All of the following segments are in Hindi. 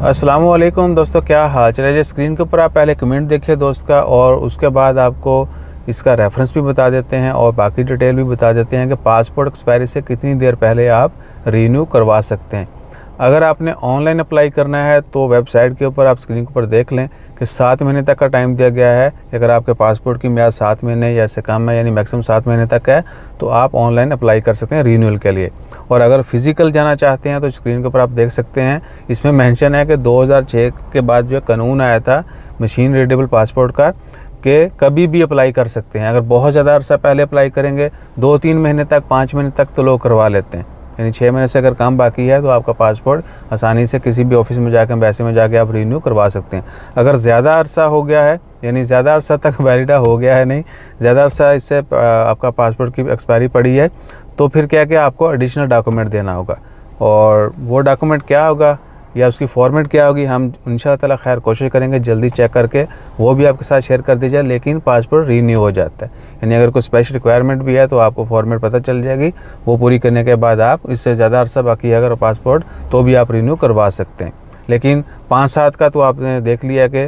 अस्सलाम वालेकुम दोस्तों, क्या हाल चल है। स्क्रीन के ऊपर आप पहले कमेंट देखिए दोस्त का, और उसके बाद आपको इसका रेफरेंस भी बता देते हैं और बाकी डिटेल भी बता देते हैं कि पासपोर्ट एक्सपायरी से कितनी देर पहले आप रीन्यू करवा सकते हैं। अगर आपने ऑनलाइन अप्लाई करना है तो वेबसाइट के ऊपर आप स्क्रीन के ऊपर देख लें कि 7 महीने तक का टाइम दिया गया है। अगर आपके पासपोर्ट की मियाद 7 महीने या इससे कम है, यानी मैक्सिमम 7 महीने तक है, तो आप ऑनलाइन अप्लाई कर सकते हैं रीन्यूअल के लिए। और अगर फिज़िकल जाना चाहते हैं तो स्क्रीन के ऊपर आप देख सकते हैं, इसमें मेंशन है कि 2006 के बाद जो कानून आया था मशीन रीडेबल पासपोर्ट का, कि कभी भी अप्लाई कर सकते हैं। अगर बहुत ज़्यादा अरसा पहले अप्लाई करेंगे, 2-3 महीने तक, 5 महीने तक तो लोग करवा लेते हैं, यानी 6 महीने से अगर काम बाकी है तो आपका पासपोर्ट आसानी से किसी भी ऑफिस में जाकर, एम्बेसी में जाके आप रीन्यू करवा सकते हैं। अगर ज़्यादा अरसा हो गया है, यानी ज़्यादा अरसा तक वैलिड हो गया है, नहीं ज़्यादा अरसा इससे आपका पासपोर्ट की एक्सपायरी पड़ी है, तो फिर क्या कि आपको एडिशनल डॉक्यूमेंट देना होगा। और वो डॉक्यूमेंट क्या होगा या उसकी फॉर्मेट क्या होगी, हम इंशाअल्लाह ताला खैर कोशिश करेंगे जल्दी चेक करके वो भी आपके साथ शेयर कर दी जाए। लेकिन पासपोर्ट रीन्यू हो जाता है, यानी अगर कोई स्पेशल रिक्वायरमेंट भी है तो आपको फॉर्मेट पता चल जाएगी। वो पूरी करने के बाद आप, इससे ज़्यादा अरसा बाकी है अगर पासपोर्ट, तो भी आप रीन्यू करवा सकते हैं। लेकिन 5-7 का तो आपने देख लिया कि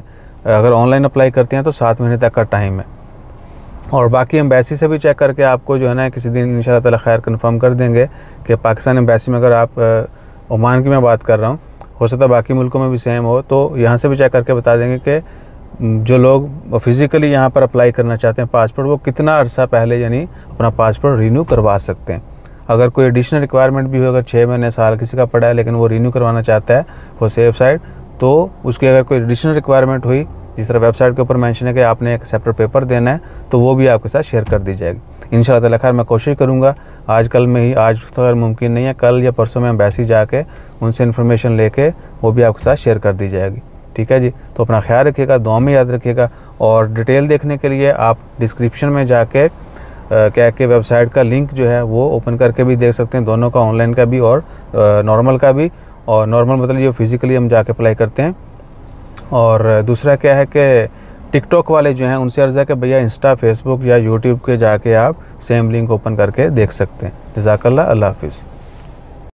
अगर ऑनलाइन अप्लाई करते हैं तो 7 महीने तक का टाइम है। और बाकी एम्बेसी से भी चेक करके आपको जो है ना किसी दिन इंशाअल्लाह ताला खैर कन्फर्म कर देंगे कि पाकिस्तान एम्बेसी में, अगर आप ओमान की मैं बात कर रहा हूँ, हो सकता है बाकी मुल्कों में भी सेम हो, तो यहाँ से भी चेक करके बता देंगे कि जो लोग फिज़िकली यहाँ पर अप्लाई करना चाहते हैं पासपोर्ट, वो कितना अरसा पहले यानी अपना पासपोर्ट रीन्यू करवा सकते हैं। अगर कोई एडिशनल रिक्वायरमेंट भी हो, अगर 6 महीने साल किसी का पड़ा है लेकिन वो रीन्यू करवाना चाहता है फॉर सेफ साइड, तो उसकी अगर कोई एडिशनल रिक्वायरमेंट हुई, जिस तरह वेबसाइट के ऊपर मेंशन है कि आपने एक सेपरेट पेपर देना है, तो वो भी आपके साथ शेयर कर दी जाएगी इंशाअल्लाह ताला। खैर मैं कोशिश करूँगा आजकल में ही, आज तो अगर मुमकिन नहीं है, कल या परसों में एम्बेसी जाके उनसे इन्फॉर्मेशन लेके वो भी आपके साथ शेयर कर दी जाएगी। ठीक है जी, तो अपना ख्याल रखिएगा, दुआ में याद रखिएगा। और डिटेल देखने के लिए आप डिस्क्रिप्शन में जाके क्या कि वेबसाइट का लिंक जो है वो ओपन करके भी देख सकते हैं, दोनों का, ऑनलाइन का भी और नॉर्मल का भी। और नॉर्मल मतलब जो फिज़िकली हम जाके अप्लाई करते हैं। और दूसरा क्या है कि टिकटॉक वाले जो हैं उनसे अर्ज़ है कि भैया इंस्टा, फेसबुक या यूट्यूब के जाके आप सेम लिंक ओपन करके देख सकते हैं। जज़ाकल्लाह, अल्लाह हाफ़िज़।